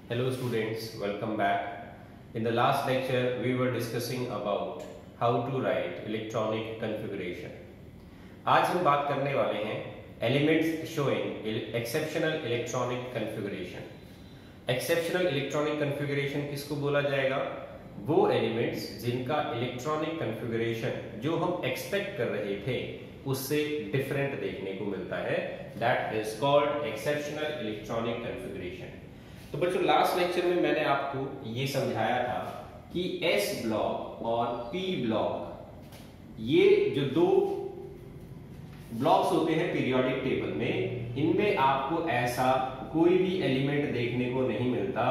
Hello students, welcome back. In the last lecture, we were discussing about how to write electronic configuration. आज हम बात करने वाले हैं elements showing exceptional electronic configuration. Exceptional electronic configuration किसको बोला जाएगा? वो elements जिनका electronic configuration जो हम expect कर रहे थे उससे different देखने को मिलता है. That is called exceptional electronic configuration. तो बच्चों लास्ट लेक्चर में मैंने आपको ये समझाया था कि S ब्लॉक और P ब्लॉक ये जो दो ब्लॉक्स होते हैं पीरियोडिक टेबल में, इनमें आपको ऐसा कोई भी एलिमेंट देखने को नहीं मिलता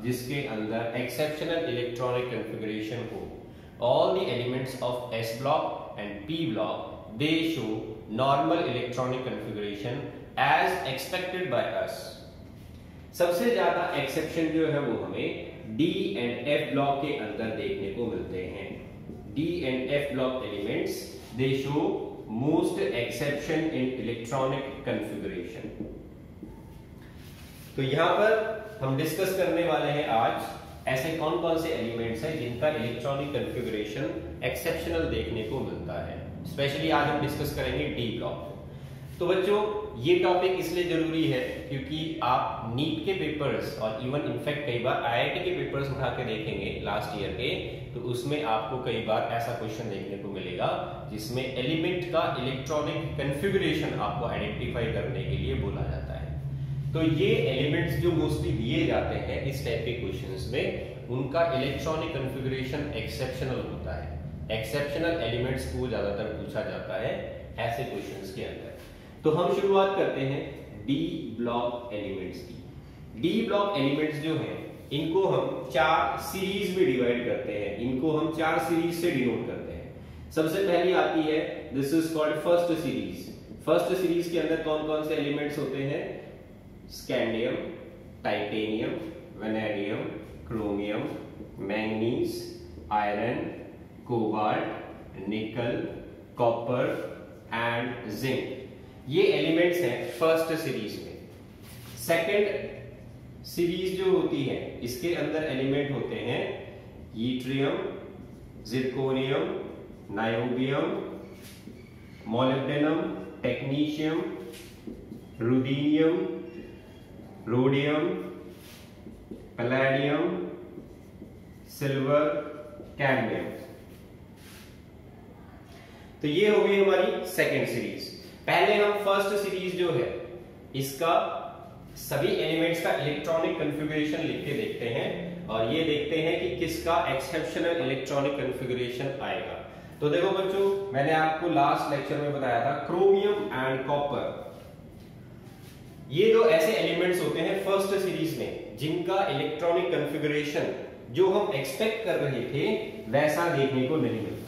जिसके अंदर एक्सेप्शनल इलेक्ट्रॉनिक कॉन्फ़िगरेशन हो. All the elements of S block and P block they show normal electronic configuration as expected by us. सबसे ज्यादा एक्सेप्शन जो है वो हमें D एंड F ब्लॉक के अंदर देखने को मिलते हैं. D and F block elements they show most exception in electronic configuration. तो यहां पर हम डिस्कस करने वाले हैं आज ऐसे कौन कौन से एलिमेंट्स हैं जिनका इलेक्ट्रॉनिक कॉन्फ़िगरेशन एक्सेप्शनल देखने को मिलता है. स्पेशली आज हम डिस्कस करेंगे D ब्लॉक. तो बच्चों ये टॉपिक इसलिए जरूरी है क्योंकि आप नीट के पेपर्स और इवन इनफैक्ट कई बार आईआईटी के पेपर्स उठा के देखेंगे लास्ट ईयर के, तो उसमें आपको कई बार ऐसा क्वेश्चन देखने को मिलेगा जिसमें एलिमेंट का इलेक्ट्रॉनिक कॉन्फ़िगरेशन आपको आइडेंटिफाई करने के लिए बोला जाता है. तो ये एलिमेंट्स जो मोस्टली दिए जाते हैं इस टाइप के क्वेश्चंस में, उनका इलेक्ट्रॉनिक कॉन्फ़िगरेशन एक्सेप्शनल होता है. एक्सेप्शनल एलिमेंट्स को ज्यादातर पूछा जाता है ऐसे क्वेश्चंस के अंदर. तो हम शुरुआत करते हैं डी ब्लॉक एलिमेंट्स की. डी ब्लॉक एलिमेंट्स जो हैं इनको हम चार सीरीज में डिवाइड करते हैं. इनको हम चार सीरीज से डिनोट करते हैं. सबसे पहली आती है, this is called first series. First series के अंदर कौन कौन से एलिमेंट्स होते हैं? Scandium, titanium, vanadium, chromium, manganese, iron, cobalt, nickel, copper and zinc. ये एलिमेंट्स हैं फर्स्ट सीरीज में. सेकंड सीरीज जो होती है इसके अंदर एलिमेंट होते हैं yttrium, zirconium, niobium, molybdenum, technetium, ruthenium, rhodium, palladium, silver, cadmium. तो ये हो गई हमारी सेकंड सीरीज. पहले हम फर्स्ट सीरीज जो है इसका सभी एलिमेंट्स का इलेक्ट्रॉनिक कॉन्फ़िगरेशन लिख के देखते हैं और ये देखते हैं कि किसका एक्सेप्शनल इलेक्ट्रॉनिक कॉन्फ़िगरेशन आएगा. तो देखो बच्चों, मैंने आपको लास्ट लेक्चर में बताया था क्रोमियम एंड कॉपर, ये दो ऐसे एलिमेंट्स होते हैं फर्स्ट सीरीज में जिनका इलेक्ट्रॉनिक कॉन्फ़िगरेशन जो हम एक्सपेक्ट कर रहे थे वैसा देखने को नहीं मिलता.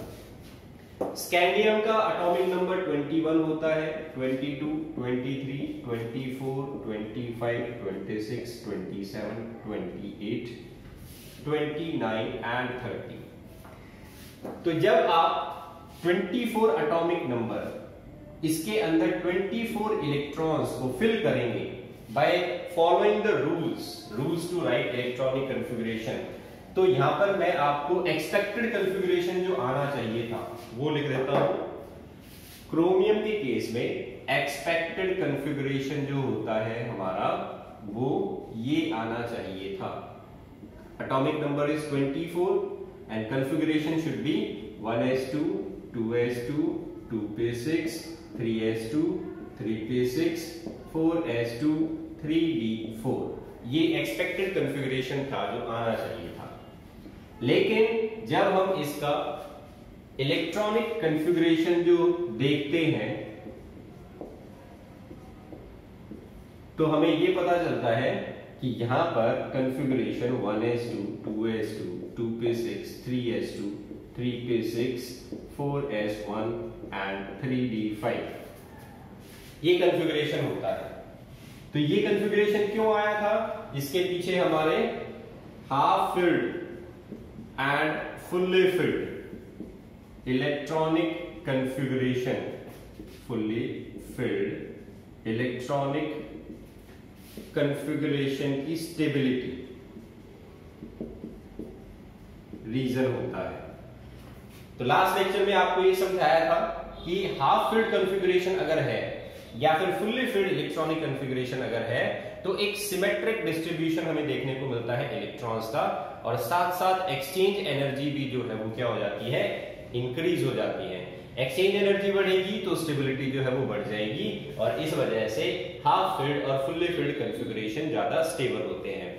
स्कैंडियम का एटॉमिक नंबर 21 होता है, 22, 23, 24, 25, 26, 27, 28, 29 एंड 30. तो जब आप 24 एटॉमिक नंबर इसके अंदर 24 इलेक्ट्रॉन्स को फिल करेंगे by following the rules to write electronic configuration, तो यहां पर मैं आपको एक्सपेक्टेड कॉन्फ़िगरेशन जो आना चाहिए था वो लिख देता हूं. क्रोमियम के केस में एक्सपेक्टेड कॉन्फ़िगरेशन जो होता है हमारा वो ये आना चाहिए था. Atomic number is 24 and configuration should be 1s2, 2s2, 2p6, 3s2, 3p6, 4s2, 3d4. ये एक्सपेक्टेड कॉन्फ़िगरेशन था जो आना चाहिए था. लेकिन जब हम इसका इलेक्ट्रॉनिक कॉन्फ़िगरेशन जो देखते हैं तो हमें यह पता चलता है कि यहां पर configuration 1s2, 2s2, 2p6, 3s2, 3p6, 4s1 and 3d5 ये कॉन्फ़िगरेशन होता है. तो ये कॉन्फ़िगरेशन क्यों आया था? इसके पीछे हमारे half filled and fully filled electronic configuration, fully filled electronic configuration की स्टेबिलिटी रीजन होता है। तो लास्ट लेक्चर में आपको ये समझाया था कि हाफ फिल्ड कॉन्फ़िगरेशन अगर है या फिर फुल्ली फिल्ड इलेक्ट्रॉनिक कॉन्फ़िगरेशन अगर है तो एक सिमेट्रिक डिस्ट्रीब्यूशन हमें देखने को मिलता है इलेक्ट्रॉन्स का, और साथ साथ एक्सचेंज एनर्जी भी जो है वो क्या हो जाती है, इंक्रीज हो जाती है। एक्सचेंज एनर्जी बढ़ेगी तो स्टेबिलिटी जो है वो बढ़ जाएगी, और इस वजह से हाफ फिल्ड और फुल्ली फिल्ड कॉन्फ़िगरेशन ज्यादा स्टेबल होते हैं।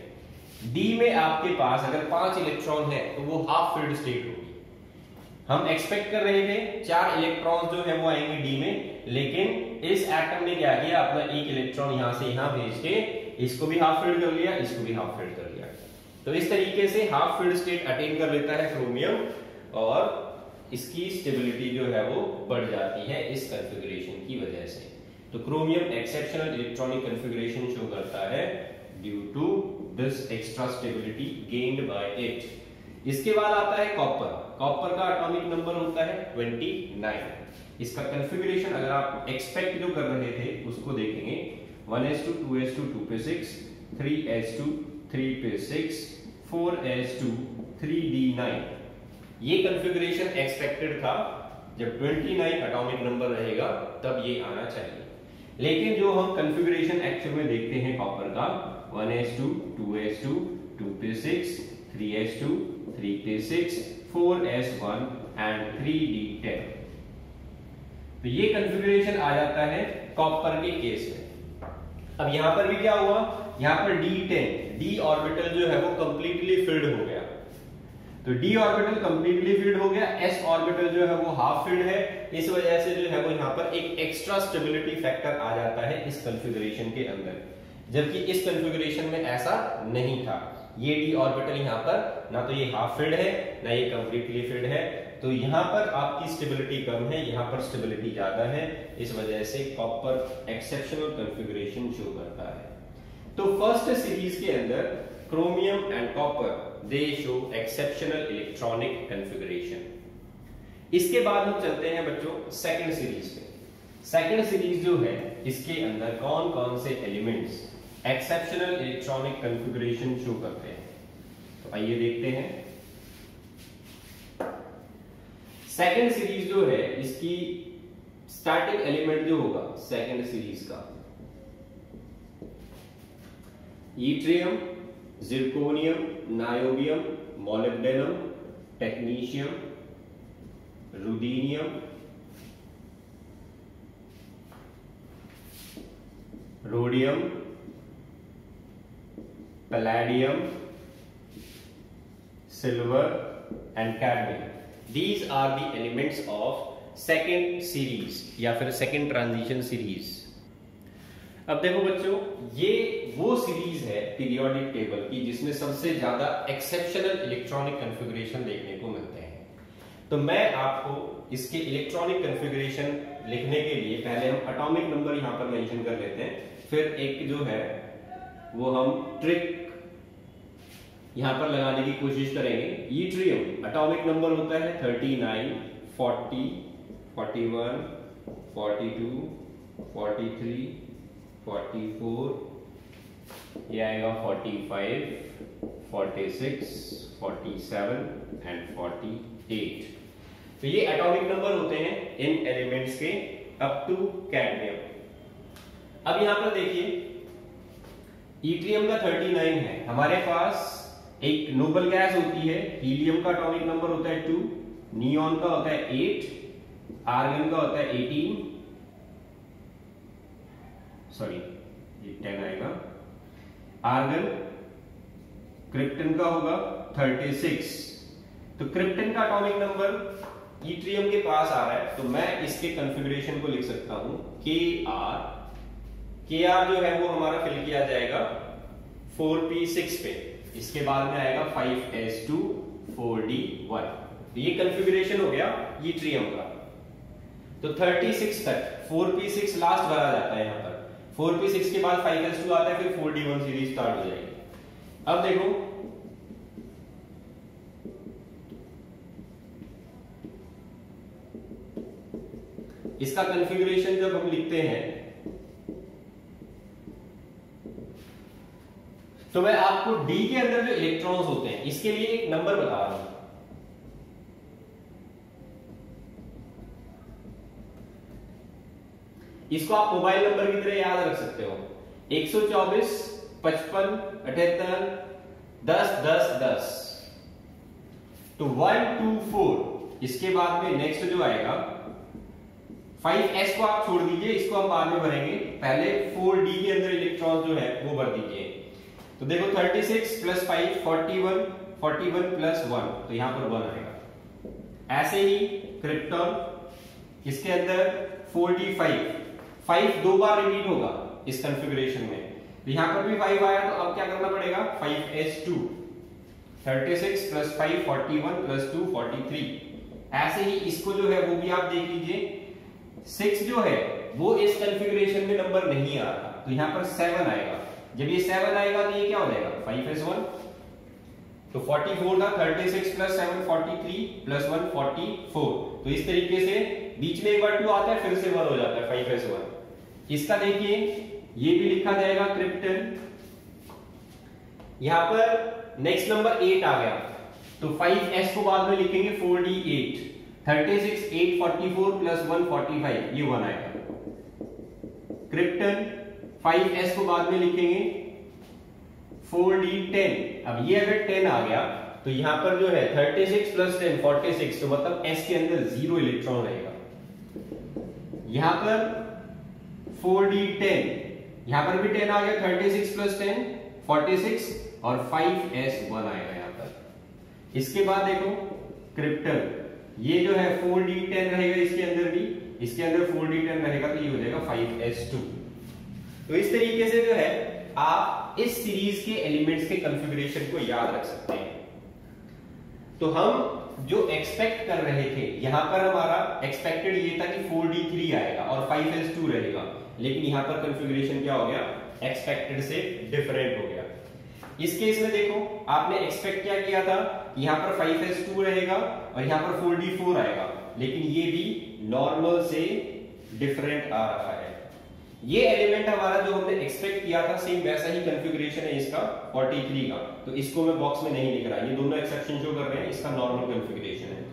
डी में आपके पास अगर 5 इलेक्ट्रॉन है तो वो हाफ फिल्ड स्टेट होगी। हम एक्सपेक्ट कर रहे थे 4 इलेक्ट्रॉन जो है वो आएंगे डी में, लेकिन इस एटम ने क्या किया, अपना एक इलेक्ट्रॉन यहां से यहां भेज के इसको भी हाफ फिल्ड कर लिया, इसको भी हाफ फिल्ड कर लिया। तो इस तरीके से हाफ फिल्ड स्टेट अटेन कर लेता है क्रोमियम, और इसकी स्टेबिलिटी जो है वो बढ़ जाती है इस कॉन्फ़िगरेशन की वजह से। तो chromium exceptional electronic configuration show करता है due to this extra stability gained by it. इसके बाद आता है कॉपर। कॉपर का एटॉमिक नंबर होता है 29। इसका कॉन्फ़िगरेशन अगर आप एक्सपेक्ट जो कर रहे थे उसको देखेंगे, 1s2 2s2 2 पे 6, 3s2 3 पे 6, 4s2 3d9। ये कॉन्फ़िगरेशन एक्सपेक्टेड था। जब 29 एटॉमिक नंबर रहेगा तब ये आना चाहिए, लेकिन जो हम कॉन्फ़िगरेशन एक्चुअल में देखते हैं कॉपर का, 1s2 2s2 2 पे 6, 3s2 3 पे 6, 4s1 एंड 3d10। तो ये कॉन्फ़िगरेशन आ जाता है कॉपर के केस में। अब यहां पर भी क्या हुआ, यहां पर d10 d ऑर्बिटल जो है वो कंप्लीटली फिल्ड हो गया। तो d ऑर्बिटल कंप्लीटली फिल्ड हो गया, s ऑर्बिटल जो है वो हाफ फिल्ड है। इस वजह से जो है वो यहां पर एक एक्स्ट्रा स्टेबिलिटी फैक्टर आ जाता है इस कॉन्फ़िगरेशन के अंदर, जबकि इस कॉन्फ़िगरेशन में ऐसा नहीं था। ये d ऑर्बिटल यहां पर ना तो ये हाफ फिल्ड है ना ये कंप्लीटली फिल्ड है, तो यहां पर आपकी स्टेबिलिटी कम है, यहां पर स्टेबिलिटी ज्यादा है। इस वजह से कॉपर एक्सेप्शनल कॉन्फ़िगरेशन शो करता है। तो फर्स्ट सीरीज के अंदर chromium and copper they show exceptional electronic configuration. इसके बाद हम चलते हैं बच्चों सेकंड सीरीज पे। सेकंड सीरीज जो है इसके अंदर कौन कौन से elements exceptional electronic configuration show करते हैं, तो आइए देखते हैं। सेकंड सीरीज जो है इसकी स्टार्टिंग एलिमेंट जो होगा सेकंड सीरीज का, yttrium, zirconium, niobium, molybdenum, technetium, ruthenium, rhodium, palladium, silver and cadmium. These are the elements of second series या फिर second transition series। अब देखो बच्चों, ये वो सीरीज है पीरियोडिक टेबल की जिसमें सबसे ज्यादा एक्सेप्शनल इलेक्ट्रॉनिक कॉन्फ़िगरेशन देखने को मिलते हैं। तो मैं आपको इसके इलेक्ट्रॉनिक कॉन्फ़िगरेशन लिखने के लिए पहले हम एटॉमिक नंबर यहां पर मेंशन कर लेते हैं, फिर एक जो है वो हम ट्रिक यहां पर लगाने की कोशिश करेंगे। ईट्रियम एटॉमिक नंबर होता है 39, 40, 41, 42, 43, 44, ये आएगा 45, 46, 47 एंड 48। तो ये एटॉमिक नंबर होते हैं इन एलिमेंट्स के अप टू कैडमियम। अब यहां पर देखिए, ईट्रियम का 39 है, हमारे पास एक नोबल गैस होती है, हीलियम का एटॉमिक नंबर होता है 2, नियॉन का होता है 8, आर्गन का होता है 18, सॉरी ये 10 आएगा, आर्गन, क्रिप्टन का होगा 36। तो क्रिप्टन का एटॉमिक नंबर ईट्रियम के पास आ रहा है, तो मैं इसके कॉन्फ़िगरेशन को लिख सकता हूं Kr। Kr जो है वो हमारा फिल किया जाएगा 4p6 पे, इसके बाद में आएगा 5s2 4d1। तो ये कॉन्फ़िगरेशन हो गया ईट्रियम का। तो 36 तक 4p6 लास्ट भरा जाता है, यहां पर 4p6 के बाद 5s2 आता है, फिर 4d1 सीरीज स्टार्ट हो जाएगी। अब देखो इसका कॉन्फ़िगरेशन जब हम लिखते हैं तो मैं आपको डी के अंदर जो इलेक्ट्रॉन्स होते हैं इसके लिए एक नंबर बता रहा हूं। इसको आप मोबाइल नंबर की तरह याद रख सकते हो, 124 55 78 10 10 10। तो 1 2 4, इसके बाद में नेक्स्ट जो आएगा 5s को आप छोड़ दीजिए, इसको हम बाद में भरेंगे, पहले 4d के अंदर इलेक्ट्रॉन जो है वो भर दीजिए। तो देखो 36 प्लस 5 41, 41 प्लस 1, तो यहां पर 1 आएगा। ऐसे ही क्रिप्टॉन, इसके अंदर 4d5, 5 दो बार रिपीट होगा इस कॉन्फ़िगरेशन में, तो यहां पर भी 5 आया, तो अब क्या करना पड़ेगा 5s2, 36 प्लस 5 41 प्लस 2 43। ऐसे ही इसको जो है वो भी आप देख लीजिए, 6 जो है वो इस कॉन्फ़िगरेशन में नंबर नहीं आ रहा, तो यहां पर 7 आएगा। जब ये 7 आएगा तो ये क्या हो जाएगा 5s1, तो 44 था, 36 प्लस 7 43 प्लस 1 44। तो इस तरीके से बीच में एक बार 2 आता है, फिर से 1 हो जाता है 5s1। इसका देखिए ये भी लिखा जाएगा क्रिप्टन। यहां पर नेक्स्ट नंबर 8 आ गया, तो 5s को बाद में लिखेंगे 4d8, 36 8 44 प्लस 1 45, ये 1 आएगा। क्रिप्टन 5s को बाद में लिखेंगे 4d10। अब ये अगर 10 आ गया तो यहां पर जो है 36 प्लस 10 46, तो मतलब s के अंदर 0 इलेक्ट्रॉन रहेगा। यहां पर 4d10, यहां पर भी 10 आ गया, 36 प्लस 10 46 और 5s1 आएगा यहां पर। इसके बाद देखो क्रिप्टन, ये जो है 4d10 रहेगा, इसके अंदर भी, इसके अंदर 4d10 रहेगा, तो ये हो जाएगा 5s2। तो इस तरीके से जो है आप इस सीरीज के एलिमेंट्स के कॉन्फ़िगरेशन को याद रख सकते हैं। तो हम जो एक्सपेक्ट कर रहे थे, यहां पर हमारा एक्सपेक्टेड ये था कि 4d3 आएगा और 5s2 रहेगा, लेकिन यहां पर कॉन्फ़िगरेशन क्या हो गया, एक्सपेक्टेड से डिफरेंट हो गया। इस केस में देखो आपने एक्सपेक्ट क्या किया था, यहां पर 5s2 रहेगा और यहां पर 4d4 आएगा, लेकिन ये भी नॉर्मल से डिफरेंट आ रहा है। ये एलिमेंट हमारा जो हमने एक्सपेक्ट किया था सेम वैसा ही कॉन्फ़िगरेशन है इसका 43 का, तो इसको मैं बॉक्स में नहीं लिख रहा, ये दोनों एक्सेप्शन शो कर रहे हैं, इसका नॉर्मल कॉन्फ़िगरेशन है।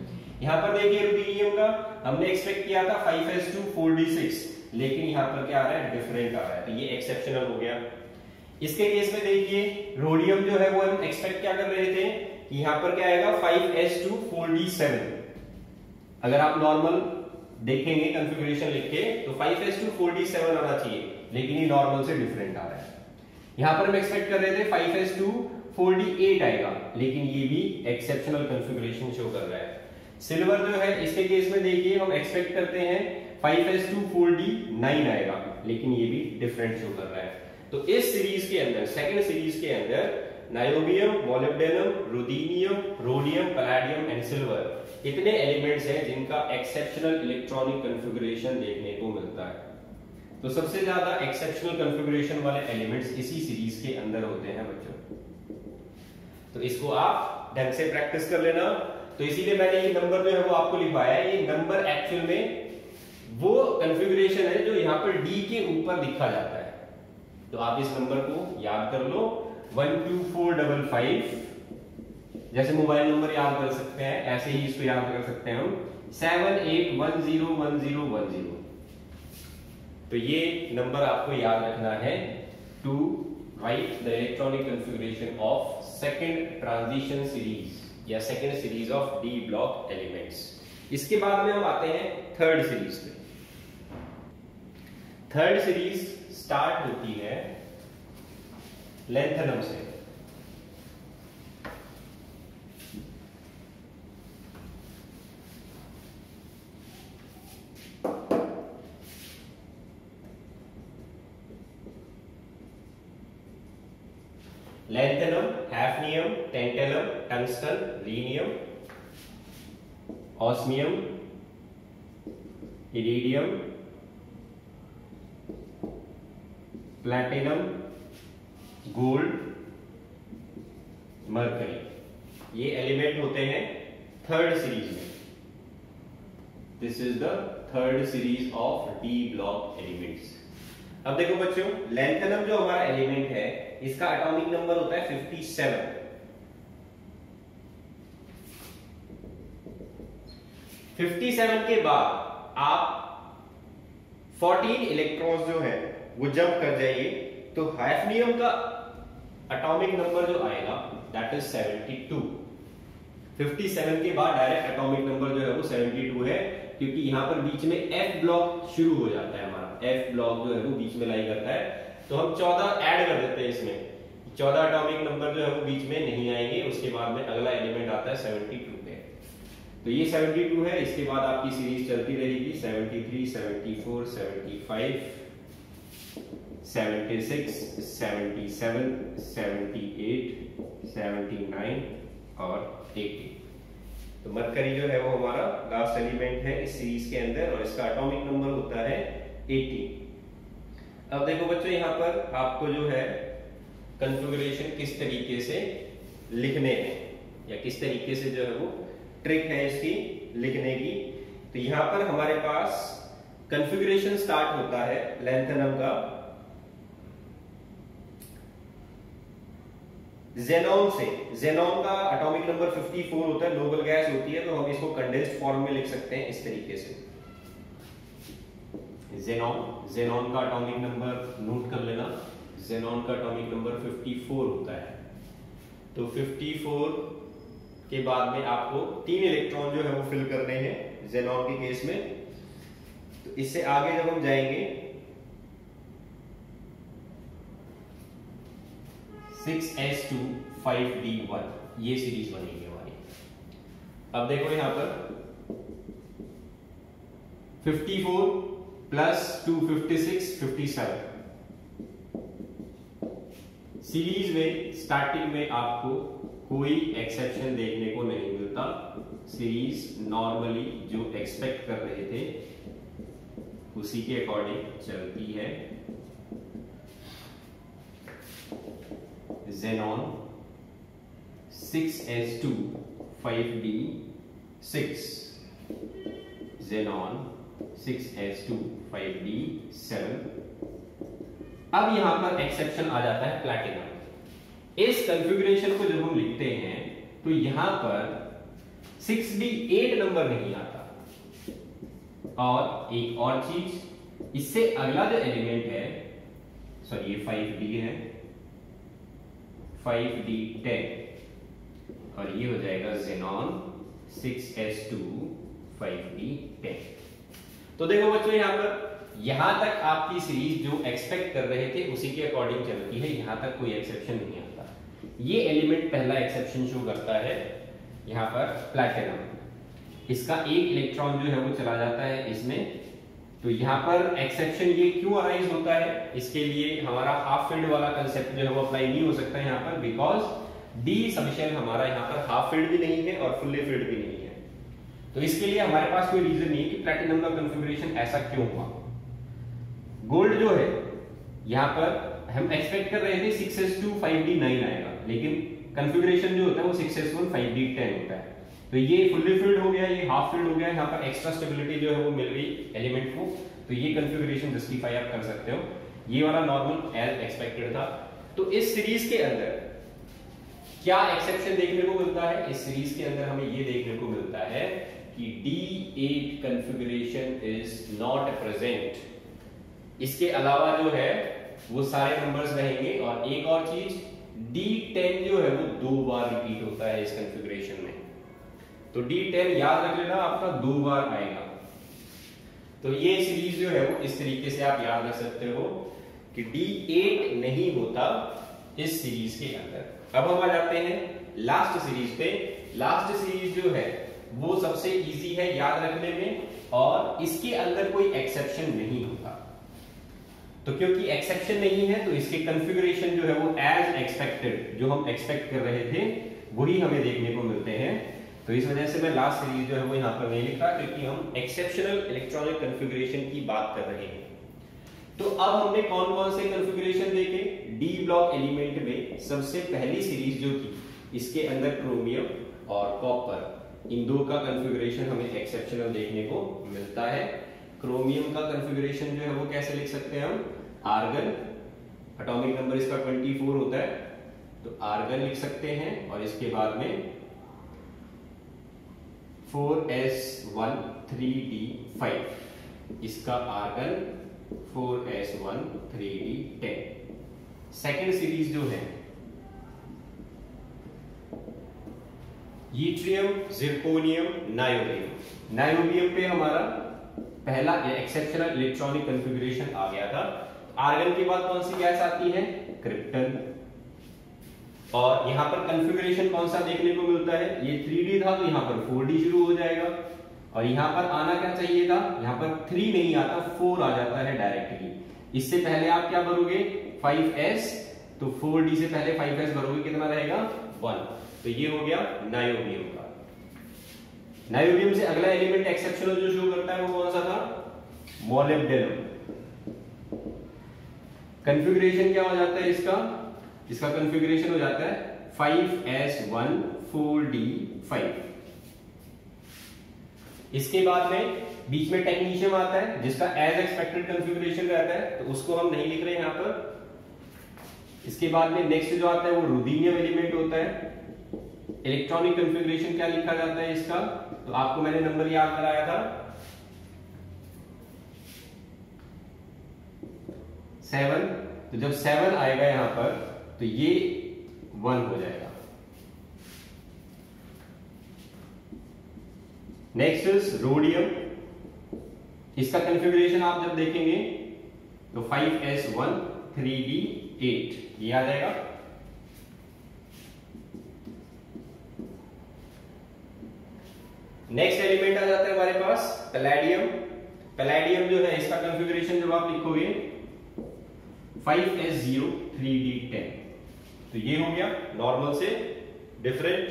यहां पर देखिए रुबिडियम का हमने एक्सपेक्ट किया था 5s2 4d6, लेकिन यहां पर क्या आ रहा है, डिफरेंट आ रहा है, तो ये एक्सेप्शनल हो गया। इसके केस में देखिए रोडियम जो है वो हम एक्सपेक्ट क्या कर रहे थे, यहां पर क्या आएगा 5s2 4d7। अगर आप नॉर्मल देखेंगे कॉन्फ़िगरेशन लिख के तो 5s2 4d7 आना चाहिए, लेकिन ये नॉर्मल से डिफरेंट आ रहा है। यहां पर हम एक्सपेक्ट कर रहे थे 5s2 4d8 आएगा, लेकिन ये भी एक्सेप्शनल कॉन्फ़िगरेशन शो कर रहा है। सिल्वर जो है इसके केस में देखिए हम एक्सपेक्ट करते हैं 5s2 4d9 आएगा, लेकिन ये भी डिफरेंट शो कर रहा है। तो इस सीरीज के अंदर, सेकंड सीरीज के अंदर niobium, molybdenum, ruthenium, rhodium, palladium and silver, इतने एलिमेंट्स हैं जिनका एक्सेप्शनल इलेक्ट्रॉनिक कॉन्फ़िगरेशन देखने को मिलता है। तो सबसे ज्यादा एक्सेप्शनल कॉन्फ़िगरेशन वाले एलिमेंट्स इसी सीरीज के अंदर होते हैं बच्चों। तो इसको आप ढंग से प्रैक्टिस कर लेना। तो इसीलिए मैंने ये नंबर जो है वो आपको लिखवाया है। ये नंबर एक्चुअल में वो कॉन्फ़िगरेशन है जो यहाँ पर डी के ऊपर लिखा जाता है। तो आप इस नंबर को याद कर लो, 12455, जैसे मोबाइल नंबर याद कर सकते हैं ऐसे ही इसको याद कर सकते हैं हम, 78101010। तो ये नंबर आपको याद रखना है to write the electronic configuration of second transition series या second series of d block elements. इसके बाद में हम आते हैं थर्ड सीरीज पे। थर्ड सीरीज स्टार्ट होती है लैंथेनम से। Lanthanum, hafnium, tantalum, tungsten, rhenium, osmium, iridium, platinum, gold, mercury, ये एलिमेंट होते हैं थर्ड सीरीज में। This is the third series of d block elements. अब देखो बच्चों, लैंथेनम जो हमारा एलिमेंट है इसका एटॉमिक नंबर होता है 57। 57 के बाद आप 14 इलेक्ट्रॉन्स जो है वो जंप कर जाइए, तो हाइफनियम का एटॉमिक नंबर जो आएगा दैट इज 72। 57 के बाद डायरेक्ट एटॉमिक नंबर जो है वो 72 है, क्योंकि यहां पर बीच में F ब्लॉक शुरू हो जाता है। हमारा F ब्लॉक जो है वो बीच में लाई करता है, तो हम 14 ऐड कर देते हैं इसमें। 14 एटॉमिक नंबर जो है वो बीच में नहीं आएंगे, उसके बाद में अगला एलिमेंट आता है 72 पे। तो ये 72 है, इसके बाद आपकी सीरीज चलती रहेगी 73, 74, 75, 76, 77, 78, 79 और 80। तो मरकरी जो है वो हमारा लास्ट एलिमेंट है इस सीरीज के अंदर, और इसका एटॉमिक नंबर होता है 80। अब देखो बच्चों, यहाँ पर आपको जो है कॉन्फ़िगरेशन किस तरीके से लिखने हैं, या किस तरीके से जो है वो ट्रिक है इसकी लिखने की। तो यहां पर हमारे पास कॉन्फ़िगरेशन स्टार्ट होता है लैंथेनम का ज़ेनॉन से। ज़ेनॉन का एटॉमिक नंबर 54 होता है, नोबल गैस होती है, तो हम इसको कंडेंस्ड फॉर्म में लिख सकते हैं इस तरीके से। ज़ेनॉन का एटॉमिक नंबर नोट कर लेना, ज़ेनॉन का एटॉमिक नंबर 54 होता है। तो 54 के बाद में आपको 3 इलेक्ट्रॉन जो है वो फिल करने हैं ज़ेनॉन के केस में। तो इससे आगे जब हम जाएंगे 6s2 5d1, ये सीरीज बनेगी हमारी। अब देखो यहां पर 54 प्लस 2 56 57। सीरीज में स्टार्टिंग में आपको कोई एक्सेप्शन देखने को नहीं मिलता। सीरीज नॉर्मली जो एक्सपेक्ट कर रहे थे उसी के अकॉर्डिंग चलती है। Xenon 6s2 5d6, xenon 6s2 5d7। अब यहां पर एक्सेप्शन आ जाता है प्लैटिनम। इस कॉन्फ़िगरेशन को जब हम लिखते हैं तो यहां पर 6d8 नंबर नहीं आता। और एक और चीज, इससे अगला जो एलिमेंट है, सॉरी ये 5d है, 5d10, और ये हो जाएगा ज़ेनॉन 6s2 5d10। तो देखो बच्चों, यहां तक आपकी सीरीज जो एक्सपेक्ट कर रहे थे उसी के अकॉर्डिंग चलती है, यहां तक कोई एक्सेप्शन नहीं आता। ये एलिमेंट पहला एक्सेप्शन शो करता है यहां पर प्लैटिनम। इसका एक इलेक्ट्रॉन जो है वो चला जाता है इसमें। तो यहां पर एक्सेप्शन ये क्यों अराइज होता है, इसके लिए हमारा हाफ फिल्ड वाला कंसेप्ट जो है वो अप्लाई नहीं हो सकता यहां पर, बिकॉज डी सबशेल हमारा यहां पर हाफ फिल्ड भी नहीं है और फुल्ली फिल्ड भी नहीं है। तो इसके लिए हमारे पास कोई रीजन नहीं है कि प्लैटिनम का कॉन्फ़िगरेशन ऐसा क्यों हुआ। गोल्ड जो है यहां पर हम एक्सपेक्ट कर रहे थे 6s2 5d9 आएगा, लेकिन कॉन्फ़िगरेशन जो होता है वो 6s1 5d10 होता है। तो ये फुल्ली फिल्ड हो गया, ये हाफ फिल्ड हो गया, यहाँ पर एक्स्ट्रा स्टेबिलिटी जो है वो मिल गई एलिमेंट को। तो ये कॉन्फ़िगरेशन जस्टिफाई आप कर सकते हो, ये वाला नॉर्मल एज एक्सपेक्टेड था। तो इस सीरीज के अंदर क्या एक्सेप्शन देखने को मिलता है, इस सीरीज के अंदर हमें ये देखने को मिलता है कि D8 configuration is not present. इसके अलावा जो है वो सारे नंबर्स रहेंगे। और एक और चीज, D10 जो है वो 2 बार रिपीट होता है इस कॉन्फ़िगरेशन में। तो D10 याद रख लेना आपका 2 बार आएगा। तो ये सीरीज जो है वो इस तरीके से आप याद रख सकते हो कि D8 नहीं होता इस सीरीज के अंदर। अब हम आ जाते हैं लास्ट सीरीज पे। लास्ट सीरीज जो है वो सबसे इजी है याद रखने में, और इसके अंदर कोई एक्सेप्शन नहीं होता। तो क्योंकि एक्सेप्शन नहीं है तो इसके कॉन्फ़िगरेशन जो है वो एज एक्सपेक्टेड, जो हम एक्सपेक्ट कर रहे थे वही हमें देखने को मिलते हैं। तो इस वजह से मैं लास्ट सीरीज जो है वो यहां पर नहीं लिखा, क्योंकि हम एक्सेप्शनल इलेक्ट्रॉनिक कॉन्फ़िगरेशन की बात कर रहे हैं। तो अब हमने कौन कौन से कॉन्फ़िगरेशन देखे। डी ब्लॉक एलिमेंट में सबसे पहली सीरीज जो थी, इसके अंदर क्रोमियम और कॉपर, इन दो का कॉन्फ़िगरेशन हमें एक्सेप्शनल देखने को मिलता है। क्रोमियम का कॉन्फ़िगरेशन जो है वो कैसे लिख सकते हैं हम, आर्गन एटॉमिक नंबर इसका 24 होता है, तो आर्गन लिख सकते हैं और इसके बाद में 4s1 3d5, इसका argon 4s1 3d10। Second series जो है यट्रियम, जिरकोनियम, नायोबियम। नायोबियम पे हमारा पहला एक्सेप्शनल इलेक्ट्रॉनिक कॉन्फ़िगरेशन आ गया था। आर्गन के बाद कौन सी गैस आती है? क्रिप्टन। और यहां पर कॉन्फ़िगरेशन कौन सा देखने को मिलता है? ये 3D था तो यहां पर 4D शुरू हो जाएगा, और यहां पर आना क्या चाहिए था? यहां पर 3 नहीं आता, 4 आ जाता है डायरेक्टली। इससे पहले आप क्या भरोगे? 5s, तो 4D से पहले 5s भरोगे, कितना रहेगा? 1। तो ये हो गया नायोबियम का। नायोबियम से अगला एलिमेंट एक्सेप्शनल जो शो करता है वो कौन सा था? मोलिब्डेनम। कॉन्फ़िगरेशन क्या हो जाता है इसका? इसका कॉन्फ़िगरेशन हो जाता है 5s1 4d5। इसके बाद में बीच में टेक्नीशियम आता है जिसका एज एक्सपेक्टेड कॉन्फ़िगरेशन रहता है, तो उसको हम नहीं लिख रहे यहां पर। इसके बाद में नेक्स्ट जो आता है वो रुदीनियम एलिमेंट होता है। इलेक्ट्रॉनिक कॉन्फ़िगरेशन क्या लिखा जाता है इसका? तो आपको मैंने नंबर याद कराया था 7। तो जब 7 आएगा यहां पर तो ये 1 हो जाएगा। Next is rhodium. इसका कॉन्फ़िगरेशन आप जब देखेंगे तो 5s1 3d8 ये आ जाएगा। नेक्स्ट एलिमेंट आ जाता है हमारे पास पैलेडियम। पैलेडियम जो है इसका कॉन्फ़िगरेशन जब आप लिखोगे 5s0 3d10, तो ये हो गया नॉर्मल से different.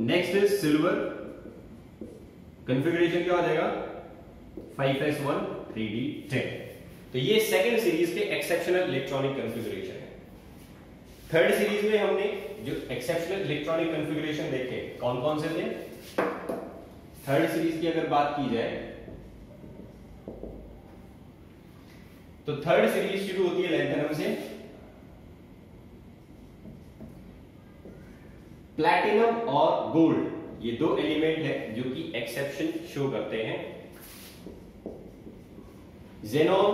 Next is silver. Configuration क्या हो जाएगा? 5s1 3d10। तो ये सेकेंड सीरीज के एक्सेप्शनल इलेक्ट्रॉनिक कॉन्फ़िगरेशन है। थर्ड सीरीज में हमने जो एक्सेप्शनल इलेक्ट्रॉनिक कॉन्फ़िगरेशन देखे कौन कौन से थे? थर्ड सीरीज की अगर बात की जाए तो थर्ड सीरीज शुरू होती है लैंथेनम से। प्लैटिनम और गोल्ड ये दो एलिमेंट है जो कि एक्सेप्शन शो करते हैं। जेनॉन,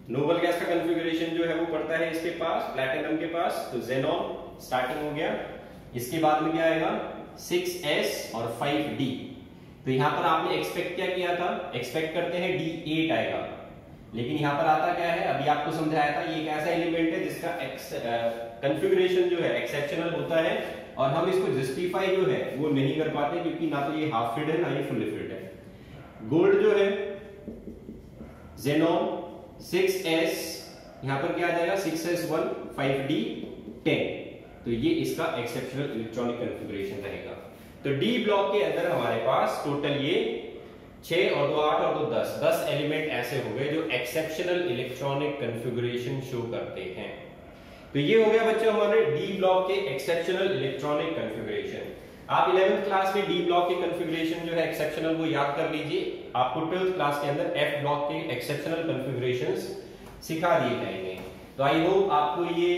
नोबल गैस का कॉन्फ़िगरेशन जो है वो पड़ता है इसके पास, प्लैटिनम के पास, तो जेनॉन स्टार्टिंग हो गया। इसके बाद में क्या आएगा? 6s और 5d। तो यहां पर आपने एक्सपेक्ट क्या किया था? एक्सपेक्ट करते हैं d8 आएगा, लेकिन यहां पर आता क्या है? अभी आपको समझाया था ये एक ऐसा एलिमेंट है जिसका कॉन्फ़िगरेशन जो है एक्सेप्शनल होता है, और हम इसको जस्टिफाई जो है वो नहीं कर पाते क्योंकि ना तो ये हाफ फिल्ड है ना ये फुल्ली फिल्ड है। गोल्ड जो है जेनॉन 6s, यहां पर क्या आ जाएगा? 6s1 5d10। तो ये इसका एक्सेप्शनल इलेक्ट्रॉनिक कॉन्फ़िगरेशन रहेगा। तो डी ब्लॉक के अंदर हमारे पास टोटल ये 6 और 2 8 और 2 10 एलिमेंट ऐसे हो गए जो एक्सेप्शनल इलेक्ट्रॉनिक कॉन्फ़िगरेशन शो करते हैं। तो ये हो गया बच्चों हमारे डी ब्लॉक के एक्सेप्शनल इलेक्ट्रॉनिक कॉन्फ़िगरेशन। आप 11th क्लास में डी ब्लॉक के कॉन्फ़िगरेशन जो है एक्सेप्शनल वो याद कर लीजिए। आपको 12th क्लास के अंदर एफ ब्लॉक के एक्सेप्शनल कॉन्फ़िगरेशंस सिखा दिए जाएंगे। तो आई होप आपको ये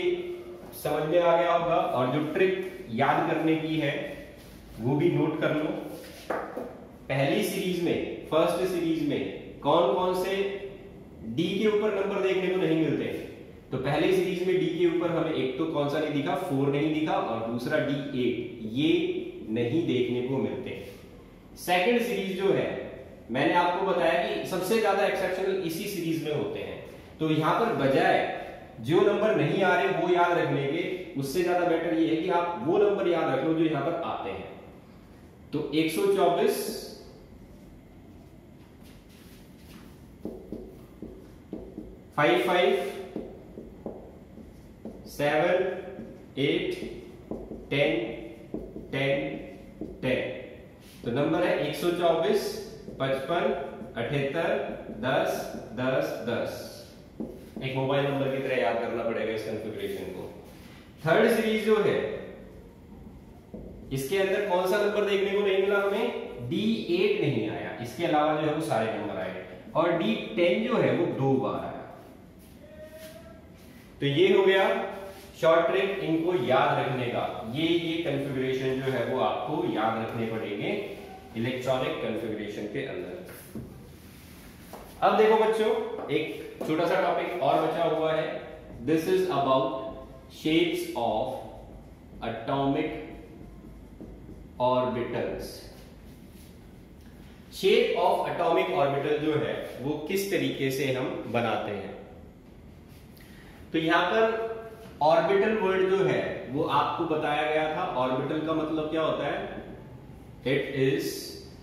समझ में आ गया होगा, और जो ट्रिक याद करने की है वो भी नोट कर लो। पहली सीरीज में, फर्स्ट सीरीज में कौन कौन से डी के ऊपर नंबर देखने को नहीं मिलते? तो पहली सीरीज में डी के ऊपर हमें एक तो कौन सा नहीं दिखा? 4 नहीं दिखा, और दूसरा d8 ये नहीं देखने को मिलते। सेकंड सीरीज जो है मैंने आपको बताया कि सबसे ज्यादा एक्सेप्शनल इसी सीरीज में होते हैं। तो यहां पर बजाय जो नंबर नहीं आ रहे वो याद रखने के, उससे ज्यादा बेटर ये है कि आप वो नंबर याद रख लो जो यहां पर आते हैं। तो 124 55 7 8 10 10 10। तो नंबर है 124 55 78 10 10 10। एक मोबाइल नंबर की तरह याद करना पड़ेगा इस कॉन्फ़िगरेशन को। थर्ड सीरीज जो है इसके अंदर कौन सा नंबर देखने को नहीं मिला हमें? d8 नहीं आया, इसके अलावा जो है वो सारे नंबर आए। और D10 जो है वो 2 बार आया। तो ये हो गया शॉर्ट ट्रिक, इनको याद रखने का। ये कॉन्फ़िगरेशन जो है वो आपको याद रखने पड़ेंगे इलेक्ट्रॉनिक कॉन्फ़िगरेशन के अंदर। अब देखो बच्चों, एक छोटा सा टॉपिक और बचा हुआ है। This is about shapes of atomic orbitals. Shape of atomic orbital जो है वो किस तरीके से हम बनाते हैं। तो यहां पर ऑर्बिटल वर्ड जो है वो आपको बताया गया था। ऑर्बिटल का मतलब क्या होता है? It is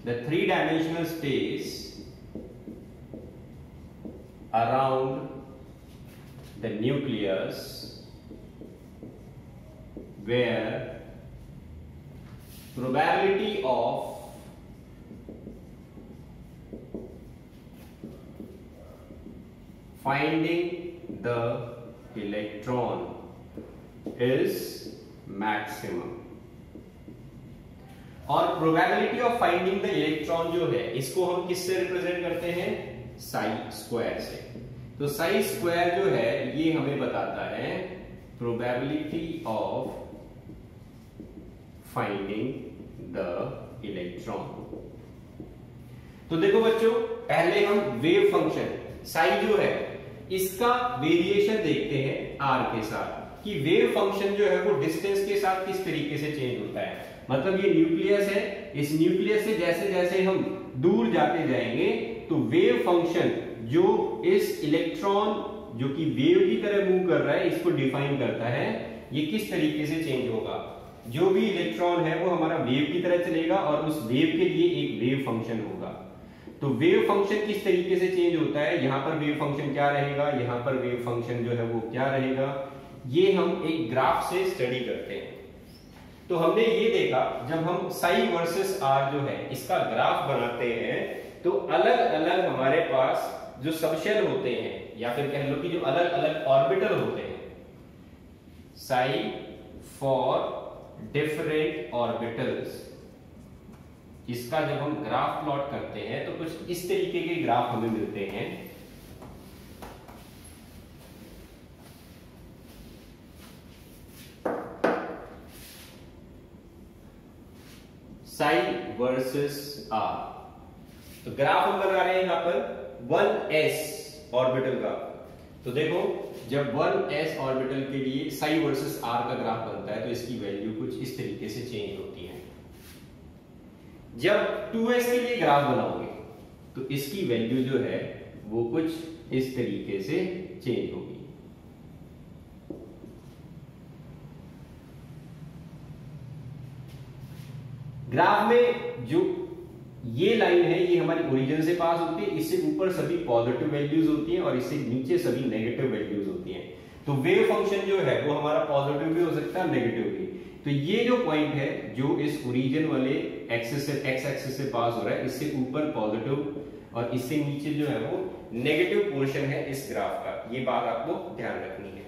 the 3 dimensional space around the nucleus where probability of finding the electron is maximum। और probability of finding the electron जो है इसको हम किससे रिप्रेजेंट करते हैं? साई स्क्वायर से। तो साई स्क्वायर जो है ये हमें बताता है probability of finding the electron. तो देखो बच्चों, पहले हम वेव फंक्शन साई जो है इसका वेरिएशन देखते हैं आर के साथ, कि वेव फंक्शन जो है वो डिस्टेंस के साथ किस तरीके से चेंज होता है। मतलब ये न्यूक्लियस है, इस न्यूक्लियस से जैसे जैसे हम दूर जाते जाएंगे तो वेव फंक्शन जो इस इलेक्ट्रॉन जो कि वेव की तरह मूव कर रहा है इसको डिफाइन करता है, ये किस तरीके से चेंज होगा। जो भी इलेक्ट्रॉन है वो हमारा वेव की तरह चलेगा और उस वेव के लिए एक वेव फंक्शन होगा। तो वेव फंक्शन किस तरीके से चेंज होता है, यहां पर वेव फंक्शन क्या रहेगा, यहां पर वेव फंक्शन जो है वो क्या रहेगा, ये हम एक ग्राफ से स्टडी करते हैं। तो हमने ये देखा, जब हम साई वर्सेस आर जो है इसका ग्राफ बनाते हैं तो अलग अलग हमारे पास जो सबशेल होते हैं या फिर कह लो कि जो अलग अलग ऑर्बिटल होते हैं, साई फॉर डिफरेंट ऑर्बिटल्स, इसका जब हम ग्राफ प्लॉट करते हैं तो कुछ इस तरीके के ग्राफ हमें मिलते हैं। Psi versus r. तो ग्राफ हम बना रहे हैं यहां पर 1s ऑर्बिटल का। तो देखो, जब 1s ऑर्बिटल के लिए साई वर्सेस आर का ग्राफ बनता है तो इसकी वैल्यू कुछ इस तरीके से चेंज होती है। जब 2s के लिए ग्राफ बनाओगे तो इसकी वैल्यू जो है वो कुछ इस तरीके से चेंज होगी। ग्राफ में जो ये लाइन है ये हमारी ओरिजिन से पास होती है, इससे ऊपर सभी पॉजिटिव वैल्यूज होती हैं और इससे नीचे सभी नेगेटिव वैल्यूज होती हैं। तो वेव फंक्शन जो है वो हमारा पॉजिटिव भी हो सकता है, नेगेटिव भी। तो ये जो पॉइंट है जो इस ओरिजिन वाले एक्सिस से, एक्स एक्सिस से पास हो रहा है, इससे ऊपर पॉजिटिव और इससे नीचे जो है वो नेगेटिव पोर्शन है इस ग्राफ का। ये बात आपको ध्यान रखनी है।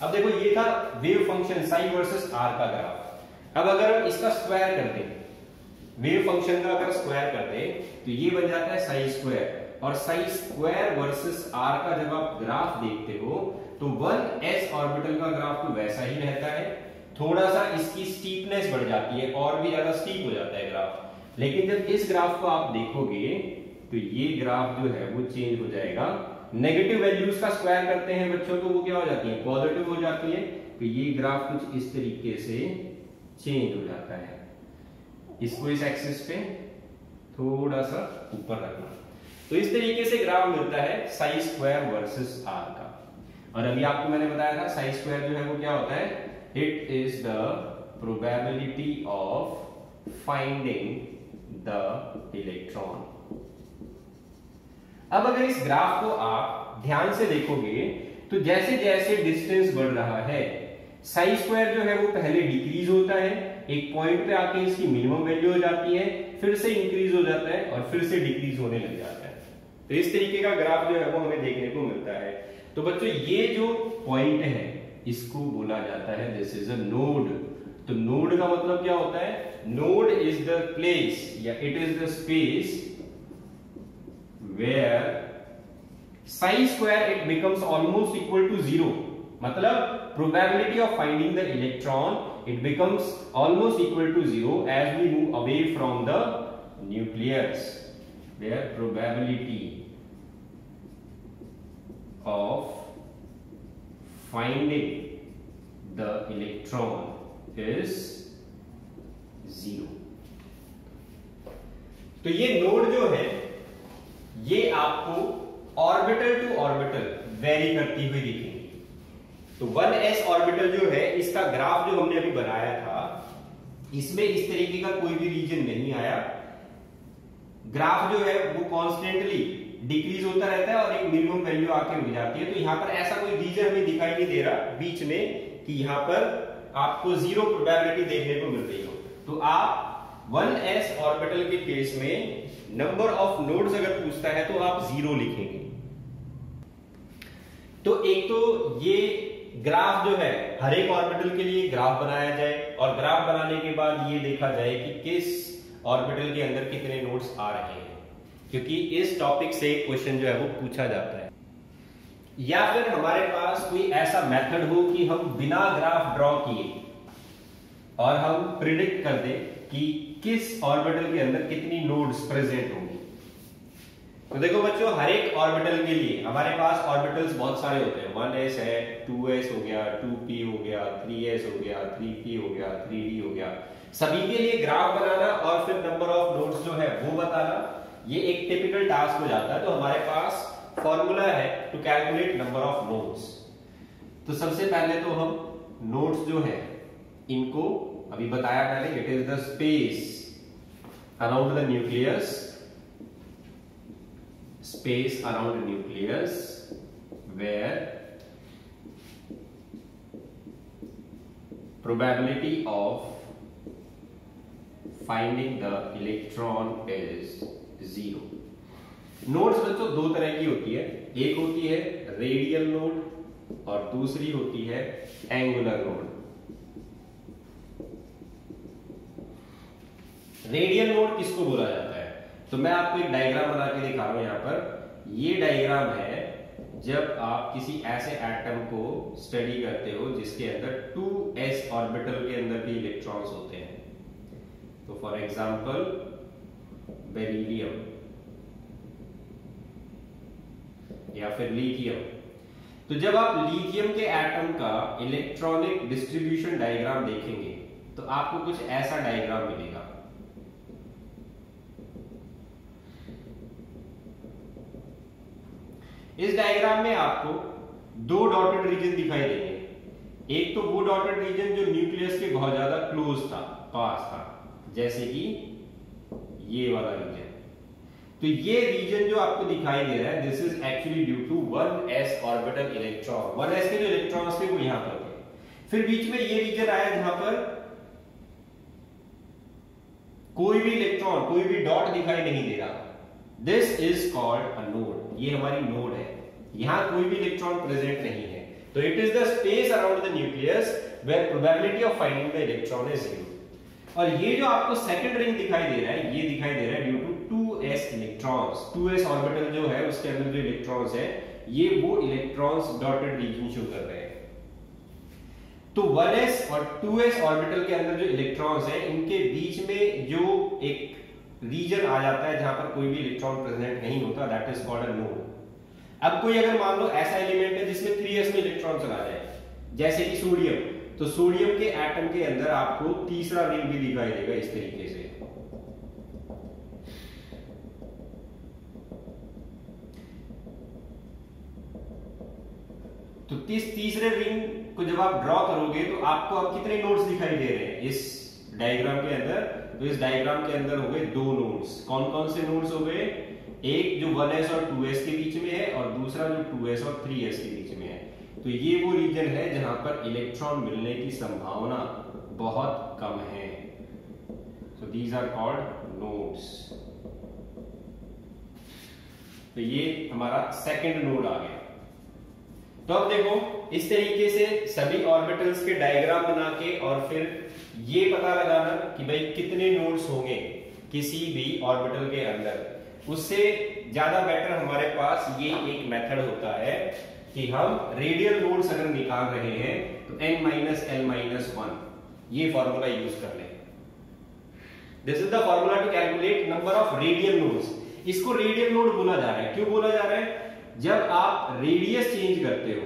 अब देखो, ये था wave function psi versus r का ग्राफ। अब अगर हम इसका स्क्वायर कर दें, वेव फंक्शन का अगर स्क्वायर कर दें तो ये बन जाता है साई स्क्वायर। और साई स्क्वायर वर्सेस आर का जब आप ग्राफ देखते हो तो 1s ऑर्बिटल का ग्राफ तो वैसा ही रहता है, थोड़ा सा इसकी स्टीपनेस बढ़ जाती है और भी ज्यादा स्टीप हो जाता है ग्राफ। लेकिन जब इस ग्राफ को आप देखोगे तो ये ग्राफ जो है वो चेंज हो जाएगा। नेगेटिव वैल्यूज का स्क्वायर करते हैं बच्चों तो वो क्या हो जाती है, पॉजिटिव हो जाती है। तो ये ग्राफ कुछ इस तरीके से चेंज हो जाता है। इसको इस एक्सिस पे थोड़ा सा ऊपर रखना। तो इस तरीके से ग्राफ मिलता है साई स्क्वायर वर्सेस आर का। और अभी आपको मैंने बताया था साई स्क्वायर जो है वो क्या होता है, it is the probability of finding the electron. अब अगर इस ग्राफ को आप ध्यान से देखोगे तो जैसे जैसे डिस्टेंस बढ़ रहा है साई स्क्वायर जो है वो पहले डिक्रीज होता है, एक पॉइंट पे आके इसकी मिनिमम वैल्यू हो जाती है, फिर से इंक्रीज हो जाता है और फिर से डिक्रीज होने लग जाता है। तो इस तरीके का ग्राफ जो है वो हमें देखने को मिलता है। तो बच्चों, ये जो पॉइंट है इसको बोला जाता है दिस इज अ नोड। तो नोड का मतलब क्या होता है, नोड इज द प्लेस या it is the space where psi square it becomes almost equal to 0, मतलब probability of finding the electron it becomes almost equal to 0 as we move away from the nucleus, where probability of finding the electron is 0। तो ये node जो है ये आपको orbital to orbital very करती हुई दिखेगी। तो 1s ऑर्बिटल जो है इसका ग्राफ जो हमने अभी बनाया था इसमें इस तरीके का कोई भी रीजन नहीं आया, ग्राफ जो है वो कॉन्स्टेंटली डिक्रीज होता रहता है और एक मिनिमम वैल्यू आके रुक जाती है। तो यहां पर ऐसा कोई रीजन हमें दिखाई नहीं दे रहा बीच में कि यहां पर आपको 0 प्रोबेबिलिटी देखने को मिल रही हो। तो आप 1s ऑर्बिटल के केस में नंबर ऑफ नोड्स अगर पूछता है तो आप 0 लिखेंगे। तो एक तो ये ग्राफ जो है हर एक ऑर्बिटल के लिए ग्राफ बनाया जाए और ग्राफ बनाने के बाद ये देखा जाए कि किस ऑर्बिटल के अंदर कितने नोड्स आ रहे हैं, क्योंकि इस टॉपिक से क्वेश्चन जो है वो पूछा जाता है। या फिर हमारे पास कोई ऐसा मेथड हो कि हम बिना ग्राफ ड्रॉ किए और हम प्रिडिक्ट कर दें कि किस ऑर्बिटल के अंदर कितनी नोड्स प्रेजेंट होंगी। तो देखो बच्चों, हर एक ऑर्बिटल के लिए हमारे पास ऑर्बिटल्स बहुत सारे होते हैं। 1s है, 2s हो गया, 2p हो गया, 3s हो गया, 3p हो गया, 3d हो गया। सभी के लिए ग्राफ बनाना और फिर नंबर ऑफ नोड्स जो है वो बताना, ये एक टिपिकल टास्क हो जाता है। तो हमारे पास फॉर्मूला है to calculate number of nodes. तो सबसे पहले तो हम नोड्स जो है इनको अभी बताया पहले, it is the space around the nucleus, space around nucleus where probability of finding the electron is 0। Nodes बच्चों दो तरह की होती है, एक होती है रेडियल नोड और दूसरी होती है एंगुलर नोड। रेडियल नोड किसको बोला जाता है? तो मैं आपको एक डायग्राम बना के दिखा रहा हूं। यहां पर ये डायग्राम है जब आप किसी ऐसे एटम को स्टडी करते हो जिसके अंदर 2s ऑर्बिटल के अंदर भी इलेक्ट्रॉन्स होते हैं। तो फॉर एग्जांपल बेरिलियम या फिर लिथियम। तो जब आप लिथियम के एटम का इलेक्ट्रॉनिक डिस्ट्रीब्यूशन डायग्राम देखेंगे तो आपको कुछ ऐसा डायग्राम मिलेगा। इस डायग्राम में आपको दो डॉटेड रीजन दिखाई देंगे। एक तो वो डॉटेड रीजन जो न्यूक्लियस के बहुत ज्यादा क्लोज था, पास था, जैसे कि ये वाला रीजन। तो ये रीजन जो आपको दिखाई दे रहा है, this is actually due to 1s orbital electron. 1s के जो इलेक्ट्रॉन्स थे वो यहां पर थे। फिर बीच में ये रीजन आया जहां पर कोई भी इलेक्ट्रॉन, कोई भी डॉट दिखाई नहीं दे रहा। This is called a node. ये हमारी नोड है, यहां कोई भी इलेक्ट्रॉन प्रेजेंट नहीं है। तो it is the space around the nucleus where probability of finding the electron is 0। और ये जो आपको सेकंड रिंग दिखाई दे रहा है, ये दिखाई दे रहा है due to 2s electrons. 2s orbital जो है उसके अंदर जो इलेक्ट्रॉन्स है, ये वो इलेक्ट्रॉन्स डॉटेड रीजन शो कर रहे हैं। तो 1s और 2s ऑर्बिटल के अंदर जो इलेक्ट्रॉन्स है, इनके बीच में जो एक रीजन आ जाता है जहां पर कोई भी इलेक्ट्रॉन प्रेजेंट नहीं होता, that is called a node. अब कोई अगर मान लो ऐसा एलिमेंट है जिसमें 3s में इलेक्ट्रॉन चला जाए, जैसे कि सोडियम, तो सोडियम के एटम के अंदर आपको तीसरा रिंग भी दिखाई देगा इस तरीके से। तो तीसरे रिंग को जब आप ड्रॉ करोगे तो आपको अब कितने नोड्स दिखाई दे रहे हैं इस डायग्राम के अंदर? तो इस डायग्राम के अंदर हो गए दो नोड्स। कौन कौन से नोड्स हो गए? एक जो 1s और 2s के बीच में है और दूसरा जो 2s और 3s के बीच में है। तो ये वो रीजन है जहां पर इलेक्ट्रॉन मिलने की संभावना बहुत कम है। So these are called nodes. तो ये हमारा सेकंड नोड आ गया। तो अब देखो, इस तरीके से सभी ऑर्बिटल्स के डायग्राम बना के और फिर ये पता लगाना कि भाई कितने नोड्स होंगे किसी भी ऑर्बिटल के अंदर, उससे ज्यादा बेटर हमारे पास ये एक मेथड होता है कि हम रेडियल नोड्स अगर निकाल रहे हैं तो n माइनस l माइनस 1 ये फॉर्मूला यूज कर लें। This is the formula to calculate number of radial nodes. इसको रेडियल नोड बोला जा रहा है। क्यों बोला जा रहा है? जब आप रेडियस चेंज करते हो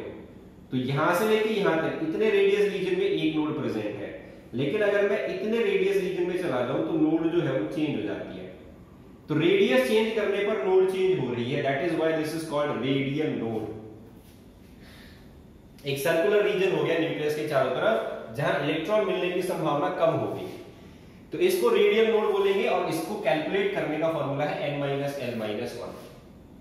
तो यहां से लेके यहां तक इतने रेडियस रीजन में एक नोड प्रेजेंट है, लेकिन अगर मैं इतने रेडियस रीजन में चला जाऊं तो नोड जो है वो चेंज हो जाती है। तो रेडियस चेंज करने पर नोड चेंज हो रही है, that is why this is called radial node. एक सर्कुलर रीजन हो गया न्यूक्लियस के चारों तरफ जहां इलेक्ट्रॉन मिलने की संभावना कम होगी, तो इसको रेडियल नोड बोलेंगे और इसको कैलकुलेट करने का फॉर्मूला है n माइनस l माइनस 1।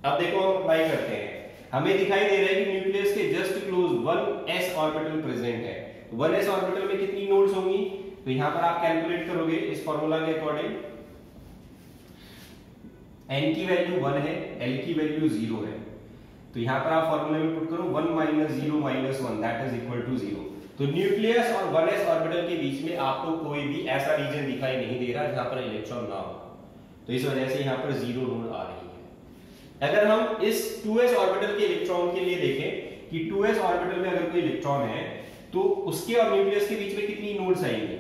अब देखो हम अप्लाई करते हैं। हमें दिखाई दे रहा है कि न्यूक्लियस के just close 1s orbital present है। 1s ऑर्बिटल में कितनी नोड्स होंगी? तो यहां पर आप कैलकुलेट करोगे इस फॉर्मूला के अकॉर्डिंग। n की वैल्यू 1 है, l की वैल्यू 0 है, तो यहां पर आप फॉर्मूले में पुट करो 1 minus 0 minus 1 that is equal to 0। तो न्यूक्लियस और 1s ऑर्बिटल के बीच में आपको कोई भी ऐसा रीजन दिखाई नहीं दे रहा जहां पर इलेक्ट्रॉन ना हो, तो इस वजह से यहां पर 0 नोड आ रही है। अगर हम इस 2s ऑर्बिटल के इलेक्ट्रॉन के लिए देखें कि 2s ऑर्बिटल में अगर कोई इलेक्ट्रॉन है तो उसके और न्यूक्लियस के बीच में कितनी नोड्स आएंगी?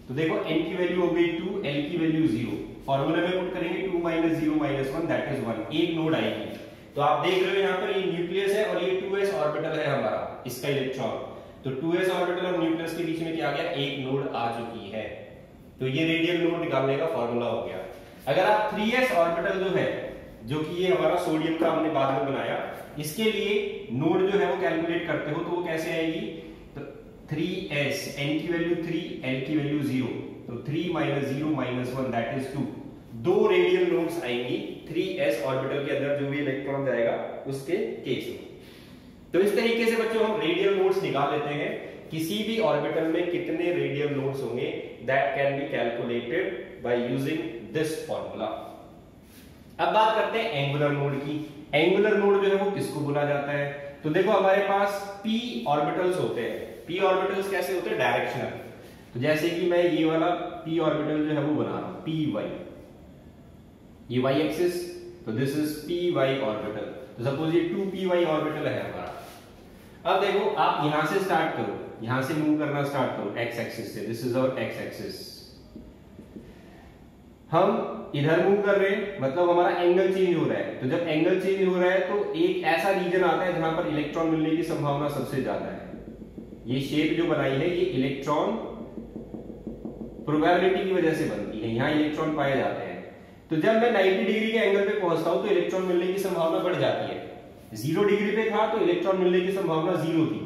तो देखो n की वैल्यू हो गई 2, l की वैल्यू 0, फॉर्मूले में पुट करेंगे 2 माइनस 0 माइनस 1 दैट इज 1, एक नोड आएगी। तो आप देख रहे हो यहाँ पर ये न्यूक्लियस है और ये 2s ऑर्बिटल है हमारा, इसका इलेक्ट्रॉन। तो 2s ऑर्बिटल और न्यूक्लियस के बीच में क्या आ गया? एक नोड आ चुकी है। तो ये रेडियल नोड निकालने का फॉर्मूला हो गया। अगर आप 3s ऑर्बिटल जो है, जो कि ये हमारा सोडियम का हमने बाद में बनाया, इसके लिए नोड जो है वो कैलकुलेट करते हो तो वो कैसे आएगी? तो 3s, n की वैल्यू 3, l की वैल्यू 0, तो 3 माइनस 0 माइनस 1 दैट इज 2। दो रेडियल नोड्स आएंगी 3s ऑर्बिटल के अंदर जो भी इलेक्ट्रॉन जाएगा उसके केस में। तो इस तरीके से बच्चों हम रेडियल नोड्स निकाल लेते हैं। किसी भी ऑर्बिटल में कितने रेडियल नोड्स होंगे that can be calculated by using this formula. अब बात करते हैं एंगुलर नोड की। एंगुलर नोड जो है वो किसको बोला जाता है? तो देखो हमारे पास p ऑर्बिटल्स होते हैं। p ऑर्बिटल्स कैसे होते हैं? डायरेक्शनल। तो जैसे कि मैं ये वाला p ऑर्बिटल जो है वो बना रहा हूं, py, ये y एक्सिस, तो दिस इज py ऑर्बिटल। तो सपोज ये 2py ऑर्बिटल है हमारा। अब देखो आप यहां से स्टार्ट करो, यहां से मूव करना स्टार्ट करो x एक्सिस से, this is our x axis. हम इधर मूव कर रहे हैं, मतलब हमारा एंगल चेंज हो रहा है। तो जब एंगल चेंज हो रहा है तो एक ऐसा रीजन आता है जहां पर इलेक्ट्रॉन मिलने की संभावना सबसे ज्यादा है। ये शेप जो बनाई है ये इलेक्ट्रॉन प्रोबेबिलिटी की वजह से बनती है, यहां इलेक्ट्रॉन पाए जाते हैं। तो जब मैं 90 डिग्री के एंगल पे पहुंचता हूं तो इलेक्ट्रॉन मिलने की संभावना बढ़ जाती है। 0 डिग्री पे था तो इलेक्ट्रॉन मिलने की संभावना 0 थी।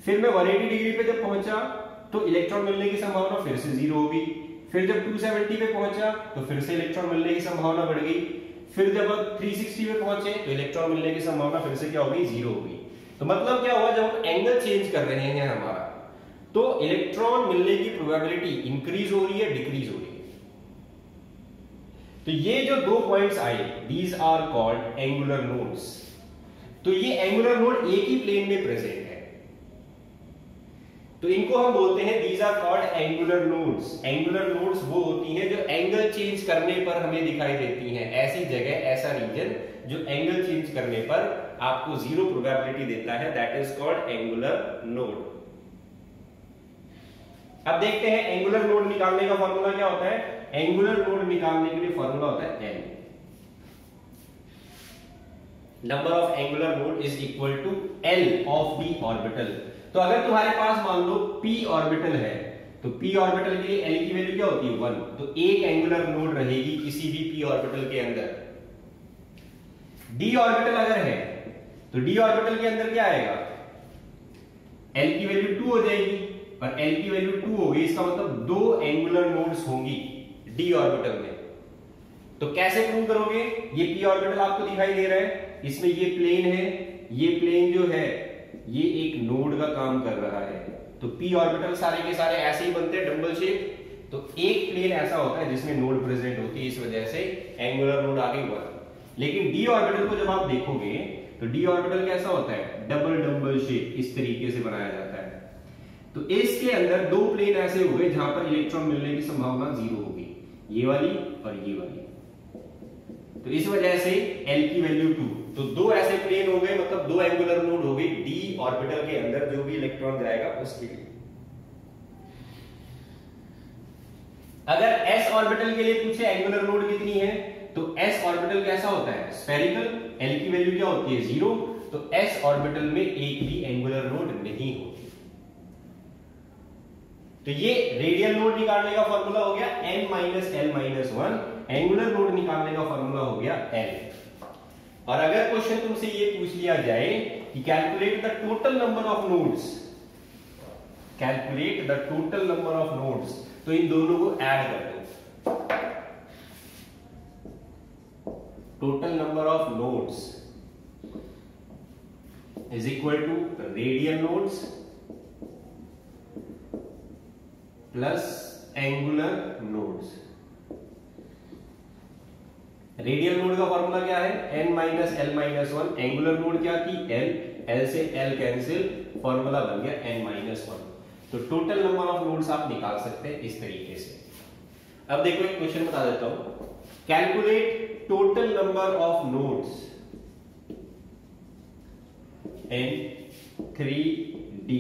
फिर मैं 180 डिग्री पे जब पहुंचा तो इलेक्ट्रॉन मिलने की संभावना फिर से 0 हो गई। फिर जब 270 पे पहुंचा तो फिर से इलेक्ट्रॉन मिलने की संभावना बढ़ गई। फिर जब 360 पे पहुंचे तो इलेक्ट्रॉन मिलने की संभावना फिर से क्या हो गई? 0 हो गई। तो मतलब क्या हुआ? जब हम एंगल चेंज कर रहे हैं हमारा, तो इलेक्ट्रॉन मिलने की प्रोबेबिलिटी इंक्रीज हो रही है, डिक्रीज हो रही है। तो ये जो दो पॉइंट्स आए, these are called angular nodes. तो ये एंगुलर नोड एक ही प्लेन में प्रेजेंट है, तो इनको हम बोलते हैं these are called angular nodes. Angular nodes वो होती हैं जो एंगल चेंज करने पर हमें दिखाई देती हैं। ऐसी जगह, ऐसा रीजन जो एंगल चेंज करने पर आपको 0 प्रोबेबिलिटी देता है, that is called angular node. अब देखते हैं एंगुलर नोड निकालने का फॉर्मूला क्या होता है। एंगुलर नोड निकालने के लिए फॉर्मूला होता है n, number of angular node is equal to l of p orbital. तो अगर तुम्हारे पास मान लो p ऑर्बिटल है तो p ऑर्बिटल के लिए l की वैल्यू क्या होती है? 1। तो एक एंगुलर नोड रहेगी किसी भी p ऑर्बिटल के अंदर। d ऑर्बिटल अगर है तो d ऑर्बिटल के अंदर क्या आएगा? l की वैल्यू 2 हो जाएगी, और l की वैल्यू 2 होगी, इसका मतलब 2 एंगुलर नोड्स होंगी d ऑर्बिटल में। तो कैसे प्रूव करोगे? ये p ऑर्बिटल आपको दिखाई दे रहा है, इसमें ये प्लेन है, ये प्लेन जो है ये एक नोड का काम कर रहा है। तो p ऑर्बिटल सारे के सारे ऐसे ही बनते हैं, डबल शेप। तो एक प्लेन ऐसा होता है जिसमें नोड प्रेजेंट होती है, इस वजह से एंगुलर नोड आगे 1। लेकिन d ऑर्बिटल को जब आप देखोगे तो d ऑर्बिटल कैसा होता है? डबल शेप, इस तरीके से बनाया जाता है। तो इसके अंदर दो प्लेन ऐसे हुए जहां पर इलेक्ट्रॉन मिलने की संभावना 0 होगी, ये वाली और ये वाली। तो तो इस वजह से L की वैल्यू 2। तो दो ऐसे प्लेन हो गए, मतलब दो एंगुलर नोड हो गए d ऑर्बिटल के अंदर जो भी इलेक्ट्रॉन जाएगा उसके लिए। अगर s ऑर्बिटल के लिए पूछे एंगुलर नोड कितनी है, तो s ऑर्बिटल कैसा होता है, स्फेरिकल, L की वैल्यू क्या होती है 0, तो s ऑर्बिटल में एक भी एंगुलर नोड नहीं होती। तो ये रेडियल नोड निकालने का फॉर्मूला हो गया n minus l minus 1, angular node निकालने का फॉर्मूला हो गया l। और अगर क्वेश्चन तुमसे ये पूछ लिया जाए कि calculate the total number of nodes, calculate the total number of nodes, तो इन दोनों को ऐड कर दो। Total number of nodes is equal to radial nodes plus angular nodes. Radial node का फॉर्मूला क्या है, n minus l minus 1, angular node क्या थी l, l से l कैंसिल, फॉर्मूला बन गया n माइनस 1। तो टोटल नंबर ऑफ नोड्स आप निकाल सकते हैं इस तरीके से। अब देखो एक क्वेश्चन बता देता हूं, calculate total number of nodes in 3D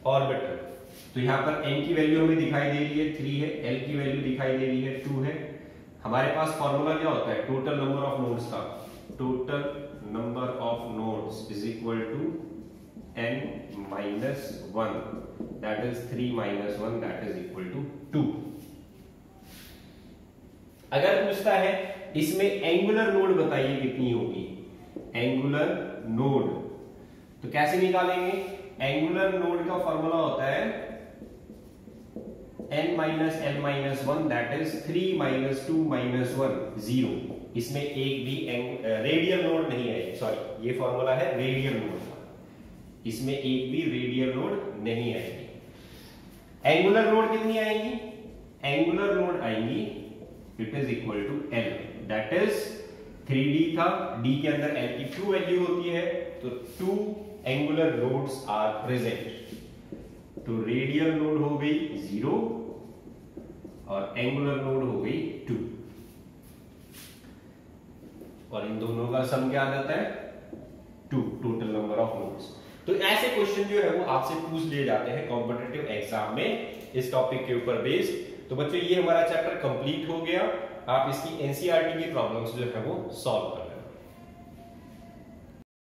orbital. तो यहां पर n की वैल्यू हमें दिखाई दे रही है 3 है, l की वैल्यू दिखाई दे रही है 2 है। हमारे पास फॉर्मूला क्या होता है टोटल नंबर ऑफ नोड्स का, total number of nodes is equal to n minus 1 that is 3 minus 1 that is equal to 2। अगर पूछता है इसमें एंगुलर नोड बताइए कितनी होगी, एंगुलर नोड, तो कैसे निकालेंगे, एंगुलर नोड का फॉर्मूला होता है n minus l minus 1 that is 3 minus 2 minus 1 0। इसमें एक भी रेडियल नोड नहीं है, सॉरी ये फॉर्मूला है रेडियल नोड का, इसमें एक भी रेडियल नोड नहीं आएगी। एंगुलर नोड कितनी आएंगी, एंगुलर नोड आएंगी it is equal to l that is 3D था, d के अंदर l की 2 वैल्यू होती है, तो 2 एंगुलर नोड्स आर प्रेजेंट। तो रेडियल नोड हो गई 0 और एंगुलर नोड हो गई 2, और इन दोनों का सम क्या आ जाता है 2, टोटल नंबर ऑफ नोड्स। तो ऐसे क्वेश्चन जो है वो आपसे पूछ लिए जाते हैं कॉम्पिटिटिव एग्जाम में इस टॉपिक के ऊपर बेस्ड। तो बच्चों ये हमारा चैप्टर कंप्लीट हो गया, आप इसकी एनसीईआरटी की प्रॉब्लम्स जो है वो सॉल्व कर